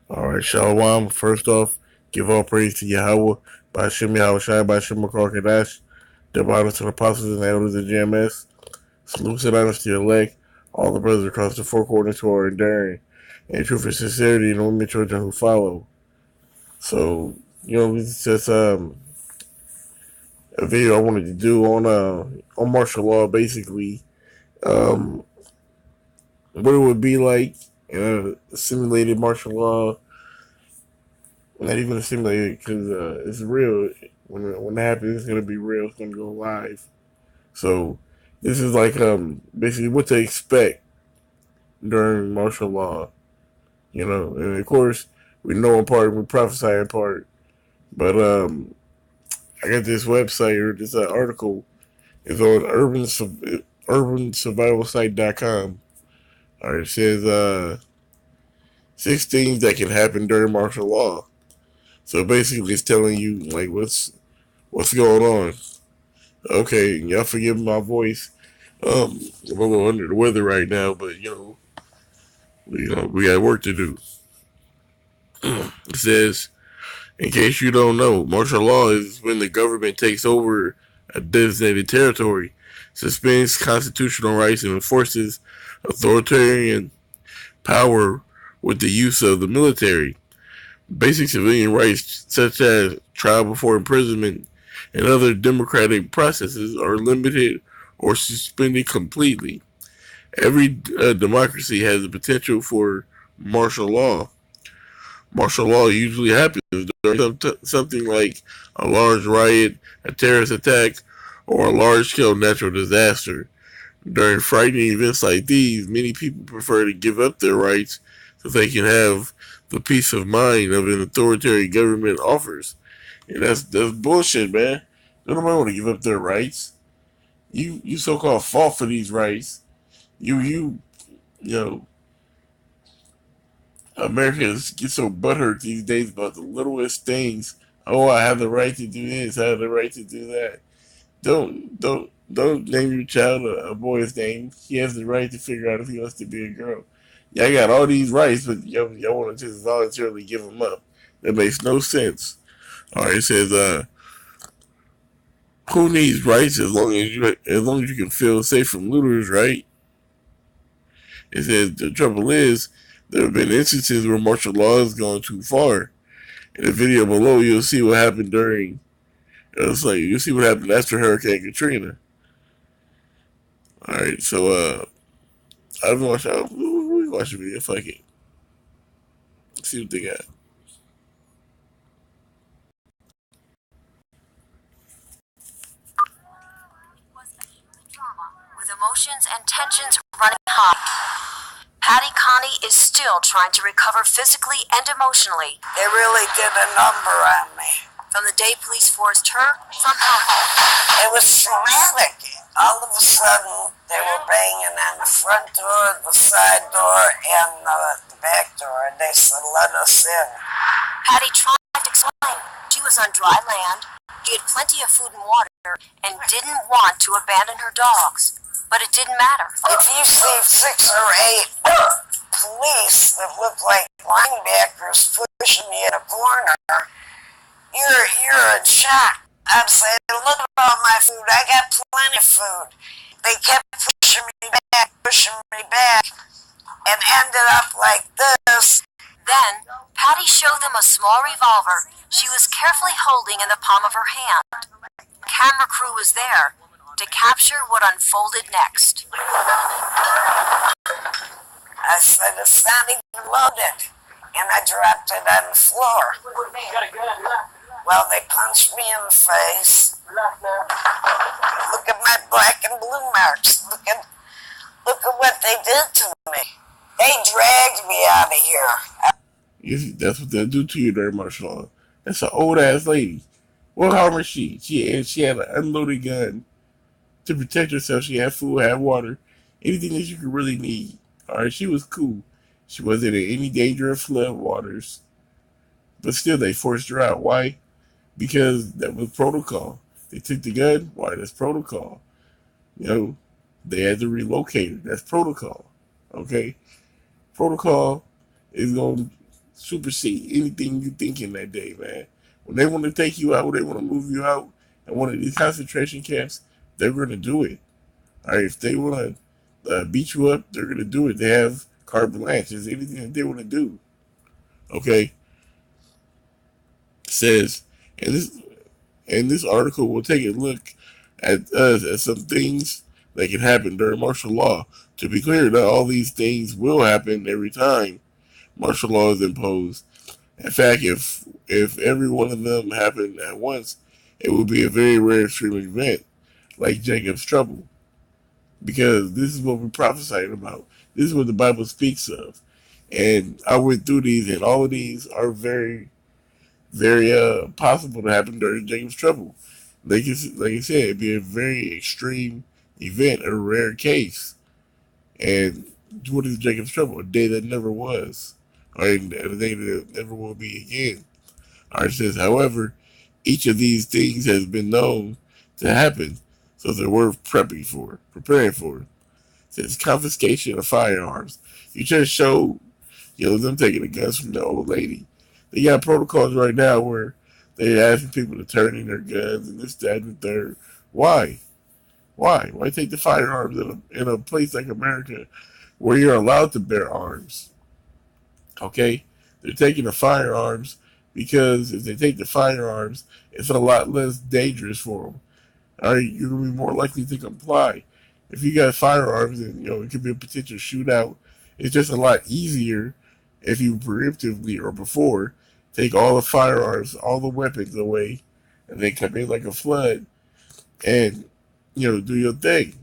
All right, Shalom. First off, give all praise to Yahweh, Ba'ashem Yahweh Shai, Ba'ashem Makar Kadash, double honor to the apostles and elders of GMS, salutes and honors to your elect, all the brothers across the four corners who are enduring, and truth and sincerity and women children who follow. So, it's just a video I wanted to do on martial law, basically. Um, what it would be like in a simulated martial law. Not even a simulator, because it's real. When it happens, it's gonna be real. It's gonna go live. So this is like basically what to expect during martial law. And of course we know in part, we prophesy in part. But I got this website or this article. It's on urbansurvivalsite.com. All right, it says 6 things that can happen during martial law. So basically, it's telling you like what's going on. Okay, y'all forgive my voice. I'm a little under the weather right now, but we got work to do. It says, in case you don't know, martial law is when the government takes over a designated territory, suspends constitutional rights, and enforces authoritarian power with the use of the military. Basic civilian rights, such as trial before imprisonment and other democratic processes, are limited or suspended completely. Every democracy has the potential for martial law. Martial law usually happens during something like a large riot, a terrorist attack, or a large scale natural disaster. During frightening events like these, many people prefer to give up their rights so they can have the peace of mind of an authoritarian government offers. And that's bullshit, man. Nobody want to give up their rights. You so called fought for these rights. You know Americans get so butthurt these days about the littlest things. Oh, I have the right to do this. I have the right to do that. Don't name your child a boy's name. He has the right to figure out if he wants to be a girl. Y'all got all these rights, but y'all want to just voluntarily give them up. That makes no sense. All right, it says, who needs rights as long as you can feel safe from looters, right? It says the trouble is there have been instances where martial law has gone too far. In the video below, you'll see what happened during. It's like you'll see what happened after Hurricane Katrina. All right, so I've watched. We watch the video. Fuck it. See what they got. With emotions and tensions running high, Patty Connie is still trying to recover physically and emotionally. They really did a number on me. From the day police forced her from her home. It was traumatic. All of a sudden, they were banging on the front door, the side door, and the back door, and they said, let us in. Patty tried to explain. She was on dry land, she had plenty of food and water, and didn't want to abandon her dogs. But it didn't matter. If you see 6 or 8 police that look like linebackers pushing me in a corner, you're in shock. I'm saying, look at all my food. I got plenty of food. They kept pushing me back, and ended up like this. Then, Patty showed them a small revolver she was carefully holding in the palm of her hand. The camera crew was there to capture what unfolded next. I said, it's not even loaded. And I dropped it on the floor. Well, they punched me in the face. Look at my black and blue marks. Look at what they did to me. They dragged me out of here. You see, that's what they'll do to you during martial law. That's an old ass lady. What harm was she? She had an unloaded gun to protect herself. She had food, had water, anything that you could really need. All right, she was cool. She wasn't in any danger of flood waters, but still they forced her out. Why? Because that was protocol. They took the gun. Why? That's protocol. They had to relocate her. That's protocol. Okay, protocol is going to supersede anything you think in that day, man. When they want to take you out, when they want to move you out in one of these concentration camps, they're going to do it. All right, if they want to beat you up, they're going to do it. They have carte blanche. There's anything that they want to do. Okay, it says, and this article will take a look at some things that can happen during martial law. To be clear, not all these things will happen every time martial law is imposed. In fact, if every one of them happened at once, it would be a very rare extreme event, like Jacob's trouble. Because this is what we're prophesying about. This is what the Bible speaks of. And I went through these, and all of these are very, very possible to happen during Jacob's trouble. Like I said, it'd be a very extreme event, a rare case. And what is Jacob's trouble? A day that never was, or a day that never will be again. It says, however, each of these things has been known to happen, so they're worth preparing for. It says confiscation of firearms. You just showed, them taking the guns from the old lady. They got protocols right now where they're asking people to turn in their guns and this, that, and the third. Why? Why take the firearms in a place like America where you're allowed to bear arms? Okay? They're taking the firearms because if they take the firearms, it's a lot less dangerous for them. All right? You're going to be more likely to comply. If you got firearms and, it could be a potential shootout, it's just a lot easier if you preemptively or before take all the firearms, all the weapons away, and then come in like a flood and do your thing.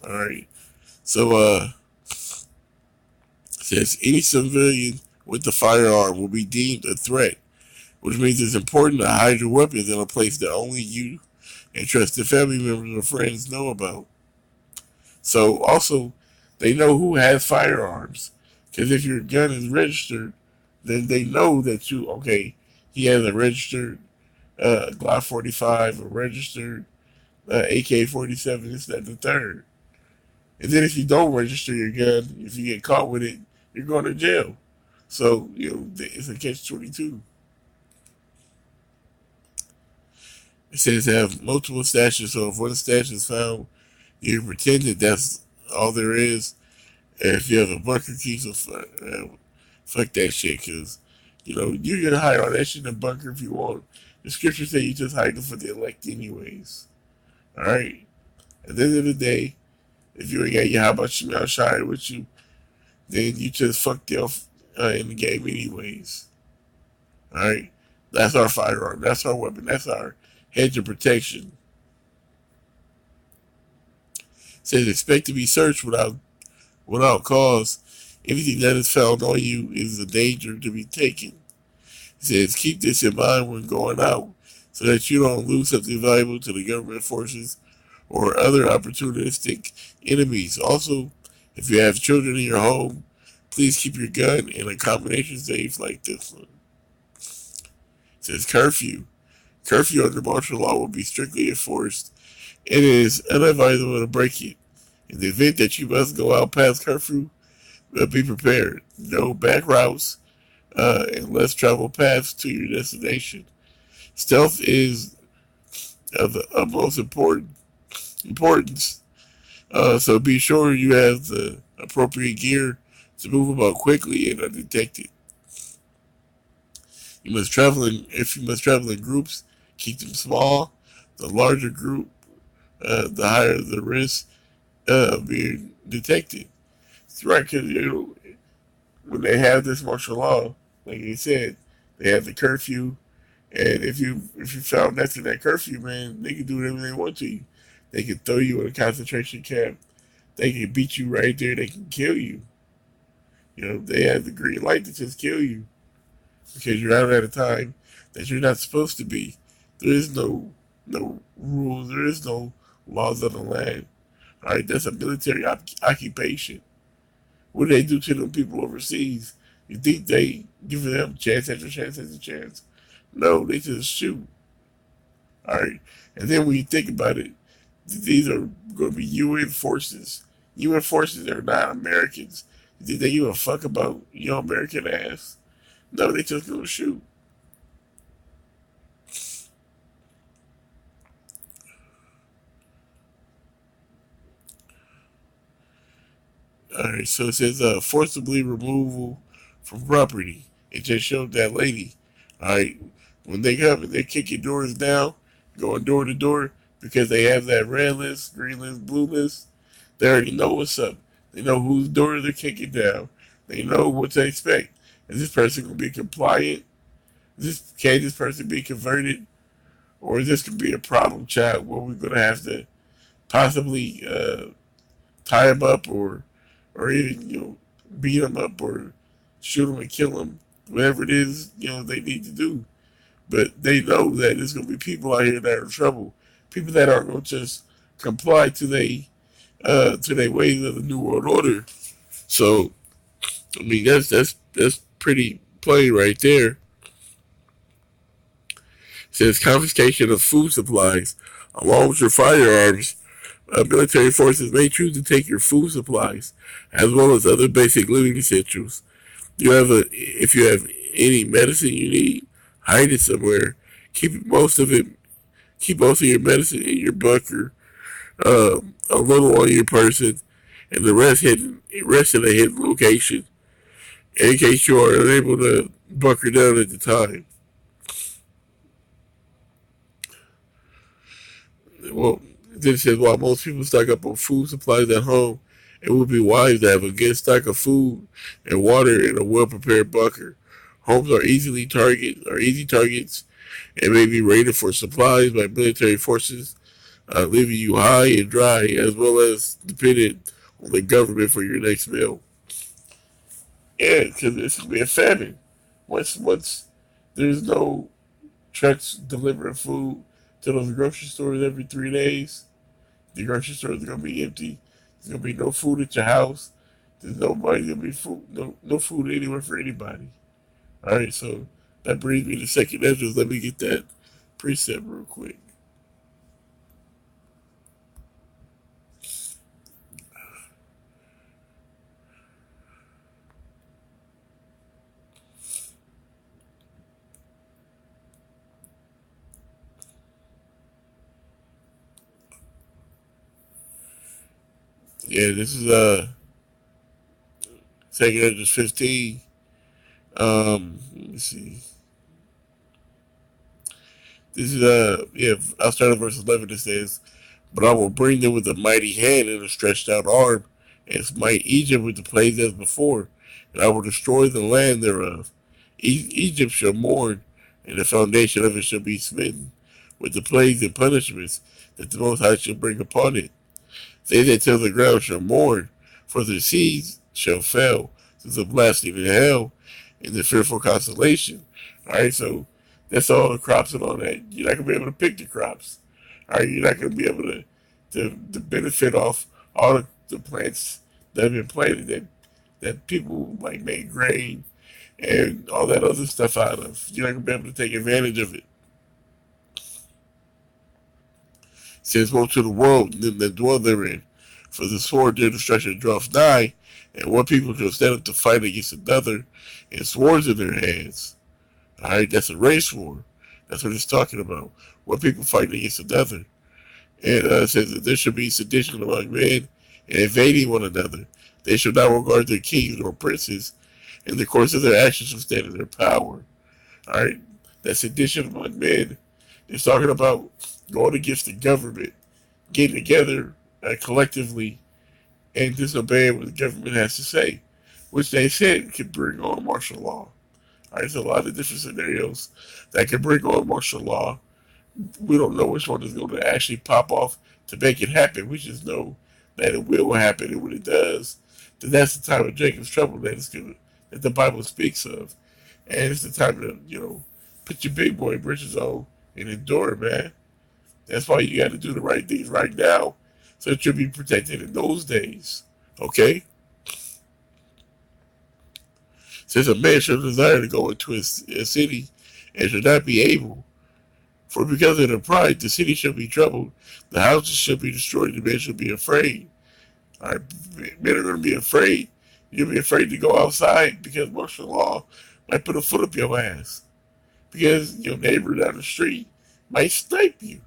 All right. So, says any civilian with the firearm will be deemed a threat, which means it's important to hide your weapons in a place that only you and trusted family members or friends know about. So, also, they know who has firearms. Because if your gun is registered, then they know that he has a registered Glock 45, a registered AK-47, this, that, and the third. And then if you don't register your gun, if you get caught with it, you're going to jail. So, it's a catch-22. It says have multiple stashes, so if one stash is found, you pretend that that's all there is. And if you have a bunker key, so fuck that shit, because, you can hide all that shit in a bunker if you want. The scriptures say you just hide them for the elect anyways. Alright? At the end of the day, if you ain't got your how about you outside with you, then you just fucked off in the game anyways. Alright? That's our firearm. That's our weapon. That's our hedge of protection. It says expect to be searched without cause. Anything that is found on you is a danger to be taken. It says keep this in mind when going out so that you don't lose something valuable to the government forces or other opportunistic enemies. Also, if you have children in your home, please keep your gun in a combination safe like this one. It says curfew. Curfew under martial law will be strictly enforced. It is unadvisable to break it. In the event that you must go out past curfew, be prepared. No back routes and less traveled paths to your destination. Stealth is of the utmost importance. So be sure you have the appropriate gear to move about quickly and undetected. If you must travel in groups, keep them small. The larger group, the higher the risk of being detected. It's right, because when they have this martial law, like you said, they have the curfew, and if you found next to that curfew, man, they can do whatever they want to you. They can throw you in a concentration camp. They can beat you right there. They can kill you. They have the green light to just kill you because you're out at a time that you're not supposed to be. There is no rules. There is no laws on the land. All right, that's a military occupation. What do they do to them people overseas? You think they give them chance after chance after chance? No, they just shoot. All right, and then when you think about it, these are going to be UN forces. UN forces are not Americans. Did they give a fuck about your American ass? No, they just gonna shoot. Alright, so it says forcibly removal from property. It just showed that lady. Alright, when they come and they kick your doors down, going door to door, because they have that red list, green list, blue list, they already know what's up. They know whose door they're kicking down. They know what to expect. Is this person going to be compliant? Can this person be converted? Or is this going to be a problem child where we're going to have to possibly tie them up or even, beat them up or shoot them and kill them, whatever it is, they need to do. But they know that there's going to be people out here that are in trouble, people that aren't going to just comply to their ways of the New World Order. So, I mean, that's pretty plain right there. It says confiscation of food supplies along with your firearms. Military forces may choose to take your food supplies as well as other basic living essentials. If you have any medicine you need, hide it somewhere. Keep most of your medicine in your bunker, a little on your person, and the rest in a hidden location, in case you are unable to bunker down at the time. Well, then it says, while most people stock up on food supplies at home, it would be wise to have a good stock of food and water in a well-prepared bunker. Homes are easy targets and may be raided for supplies by military forces, leaving you high and dry, as well as dependent on the government for your next meal. Yeah, because it's going to be a famine. Once there's no trucks delivering food to those grocery stores every 3 days, the grocery stores are going to be empty. There's going to be no food at your house. There's nobody going to be food, no food anywhere for anybody. All right, so that brings me to second Ezra. Let me get that precept real quick. Yeah, this is second Ezra 15. Let me see. This is I'll start at verse 11. It says, "But I will bring them with a mighty hand and a stretched out arm, and smite Egypt with the plagues as before, and I will destroy the land thereof. Egypt shall mourn, and the foundation of it shall be smitten with the plagues and punishments that the Most High shall bring upon it. They that till the ground shall mourn, for the seeds shall fail through the blasting of hell and the fearful consolation." All right, so that's all the crops and all that. You're not gonna be able to pick the crops. All right, you're not gonna be able to benefit off all the plants that have been planted that people like made grain and all that other stuff out of. You're not gonna be able to take advantage of it. It says, "Woe to the world and them that dwell therein, for the sword their destruction draweth nigh, and one people shall stand up to fight against another, and swords in their hands." All right, that's a race war. That's what it's talking about. One people fighting against another. And it says that there should be sedition among men and invading one another. They shall not regard their kings nor princes, and the course of their actions shall stand in their power. All right, that sedition among men is talking about going against the government, getting together collectively and disobeying what the government has to say, which they said could bring on martial law. All right, there's a lot of different scenarios that can bring on martial law. We don't know which one is going to actually pop off to make it happen. We just know that it will happen, and when it does, then that's the time of Jacob's trouble that the Bible speaks of, and it's the time to put your big boy britches on and endure, man. That's why you got to do the right things right now, so that you'll be protected in those days. Okay. Since a man shall desire to go into a city and shall not be able, for because of their pride the city shall be troubled, the houses shall be destroyed, the men shall be afraid. All right, men are going to be afraid, You'll be afraid to go outside because martial law might put a foot up your ass. Because your neighbor down the street might snipe you.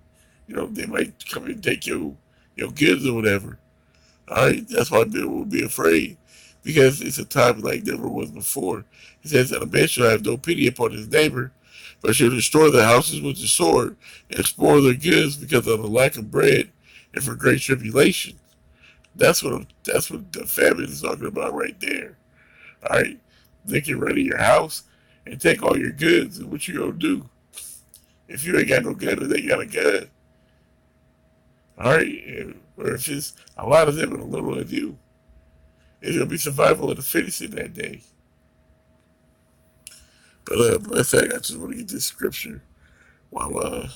They might come and take your goods or whatever. Alright, that's why people will be afraid. Because it's a time like never was before. It says that a man shall have no pity upon his neighbor, but shall destroy their houses with the sword, and spoil their goods because of the lack of bread and for great tribulation. That's what the famine is talking about right there. Alright? They can run in your house and take all your goods, and what you gonna do? If you ain't got no gun and they got a gun. Alright? Or if it's a lot of them and a little of you. It's gonna be survival of the fittest in that day. But matter of fact, I just want to get this scripture while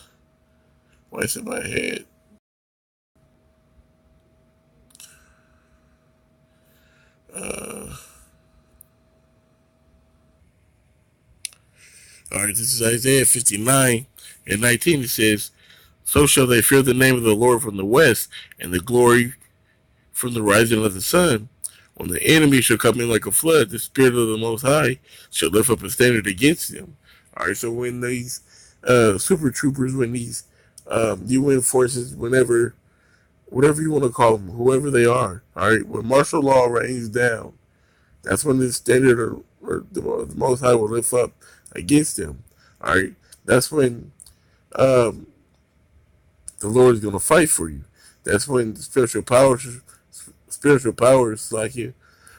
it's in my head. All right, this is Isaiah 59 and 19. It says, "So shall they fear the name of the Lord from the west, and the glory from the rising of the sun. When the enemy shall come in like a flood, the Spirit of the Most High shall lift up a standard against them." All right, so when these super troopers, when these UN forces, whatever you want to call them, whoever they are, all right, when martial law rains down, that's when the standard or the Most High will lift up against them. All right, that's when the Lord is going to fight for you. That's when the spiritual powers like you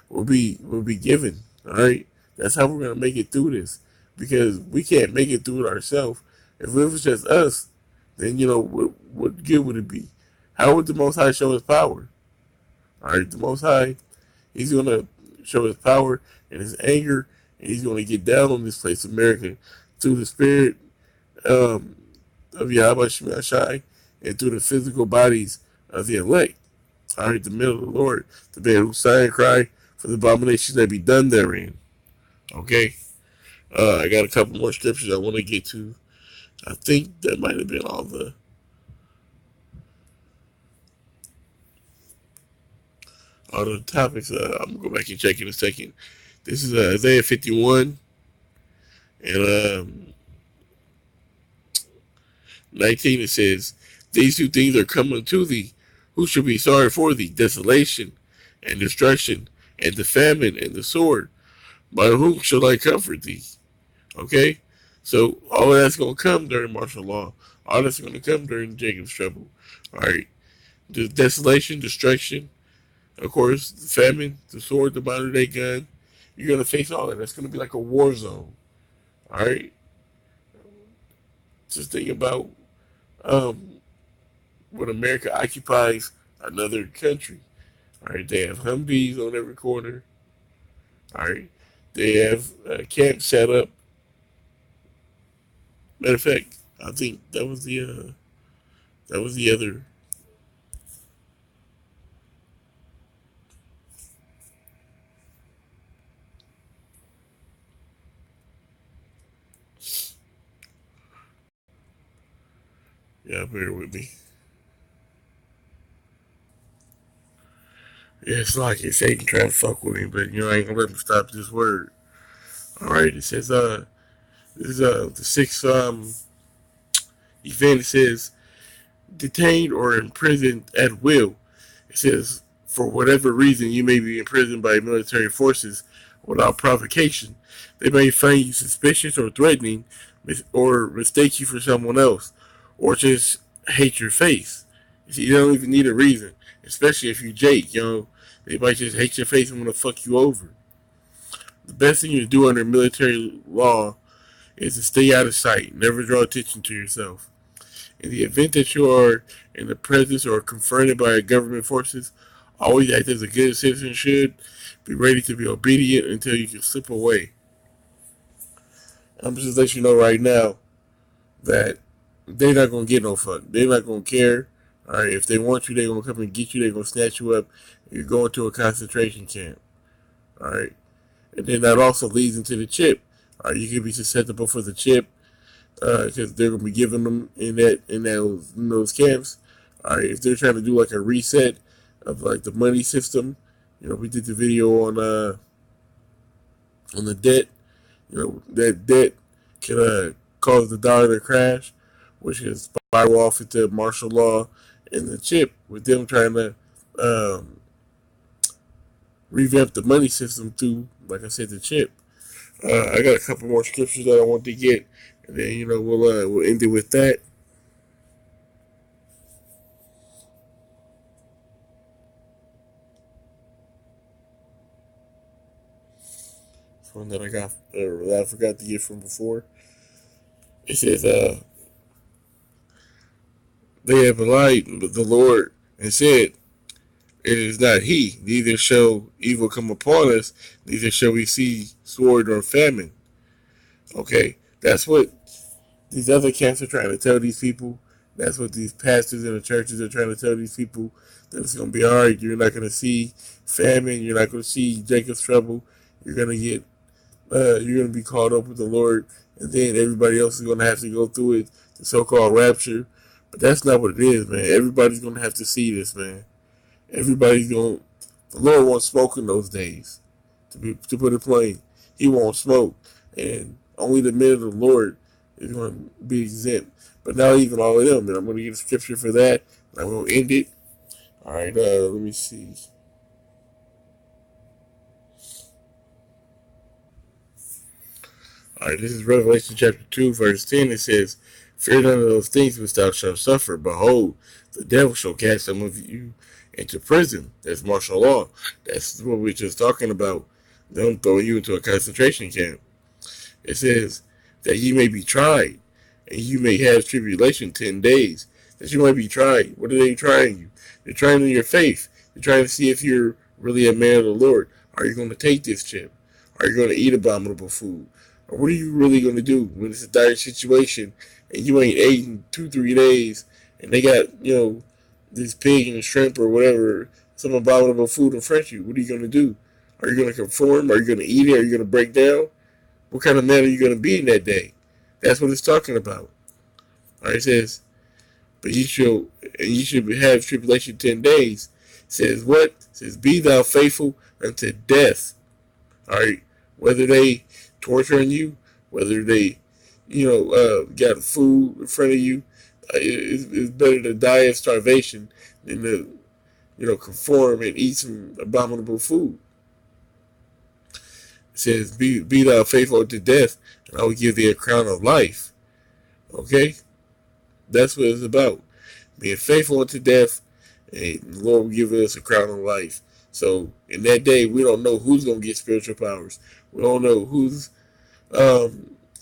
will be given. All right, that's how we're going to make it through this, because we can't make it through it ourselves. If it was just us, then what good would it be? How would the Most High show His power? All right, the Most High, He's going to show His power and His anger, and He's going to get down on this place, America, through the Spirit of Yahweh Shemashai, and through the physical bodies of the elect. All right, the men of the Lord, the man who sigh and cry for the abominations that be done therein. Okay, I got a couple more scriptures I want to get to. I think that might have been all the topics. I'm gonna go back and check in a second. This is Isaiah 51 and 19. It says, "These two things are coming to thee. Who shall be sorry for thee? Desolation and destruction, and the famine and the sword. By whom shall I comfort thee?" Okay? So all of that's going to come during martial law. All that's going to come during Jacob's trouble. All right? The desolation, destruction, of course, the famine, the sword, the modern day gun. You're going to face all that. That's going to be like a war zone. All right? Just think about when America occupies another country. All right, they have Humvees on every corner. All right, they have camps set up. Matter of fact, I think that was the other. Yeah, bear with me. Yeah, it's like it's Satan trying to fuck with me, but I ain't gonna let him stop this word. All right, it says this is the sixth event. It says detained or imprisoned at will. It says for whatever reason you may be imprisoned by military forces without provocation. They may find you suspicious or threatening, or mistake you for someone else, or just hate your face. You see, you don't even need a reason, especially if you Jake. They might just hate your face and want to fuck you over. The best thing to do under military law is to stay out of sight. Never draw attention to yourself. In the event that you are in the presence or confronted by government forces, always act as a good citizen should. Be ready to be obedient until you can slip away. I'm just letting you know right now that they're not going to get no fuck. They're not going to care. All right, if they want you, they're going to come and get you. They're going to snatch you up. You're going to a concentration camp. All right, and then that also leads into the chip. All right, you can be susceptible for the chip because they're going to be giving them in those camps. All right, if they're trying to do like a reset of like the money system we did the video on the debt. That debt can cause the dollar to crash, which can spiral off into martial law, and the chip with them trying to revamp the money system through, like I said, the chip. I got a couple more scriptures that I want to get, and then we'll end it with that. One that I got, that I forgot to get from before. It says, they have lied the Lord and said, it is not he, neither shall evil come upon us, neither shall we see sword or famine. Okay, that's what these other camps are trying to tell these people. That's what these pastors in the churches are trying to tell these people, that it's going to be all right. You're not going to see famine. You're not going to see Jacob's trouble. You're going to be caught up with the Lord, and then everybody else is going to have to go through it, the so-called rapture. But that's not what it is, man. Everybody's going to have to see this, man. The Lord won't smoke in those days, to put it plain. He won't smoke, and only the men of the Lord is going to be exempt. But not even all of them, and I'm going to get a scripture for that, and I'm going to end it. All right, let me see. All right, this is Revelation chapter 2, verse 10. It says, fear none of those things which thou shalt suffer. Behold, the devil shall cast some of you into prison. That's martial law. That's what we're just talking about. Them throwing you into a concentration camp. It says that ye may be tried, and you may have tribulation 10 days. That you might be tried. What are they trying you? They're trying your faith. They're trying to see if you're really a man of the Lord. Are you going to take this chip? Are you going to eat abominable food? Or what are you really going to do when it's a dire situation and you ain't ate in 2-3 days and they got, this pig and a shrimp or whatever, some abominable food in front of you? What are you going to do? Are you going to conform? Are you going to eat it? Are you going to break down? What kind of man are you going to be in that day? That's what it's talking about. All right, it says, but you should have tribulation 10 days. It says what? It says, be thou faithful unto death. All right, whether they torturing you, whether they, got food in front of you, it's better to die of starvation than to, conform and eat some abominable food. It says, be thou faithful to death, and I will give thee a crown of life. Okay? That's what it's about. Being faithful unto death, and the Lord will give us a crown of life. So, in that day, we don't know who's going to get spiritual powers. We don't know whose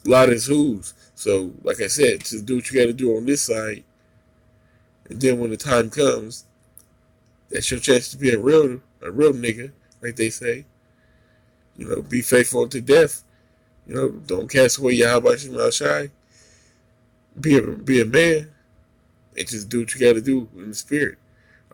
lot is whose. So, like I said, just do what you got to do on this side. And then when the time comes, that's your chance to be a real nigga, like they say. Be faithful unto death. Don't cast away Yahweh Shema Shai. Be a man, and just do what you got to do in the spirit.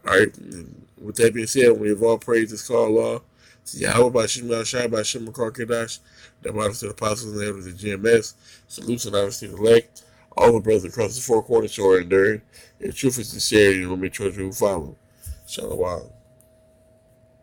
All right. And with that being said, we have all praise this call law. To Yahweh by Shema Shai by Shema Karkadash. That matters to the apostles and elders of GMS. Salutes and honors to the elect. All the brothers across the four corners shore enduring. In truth and sincerity, and will be children who follow. Shalom.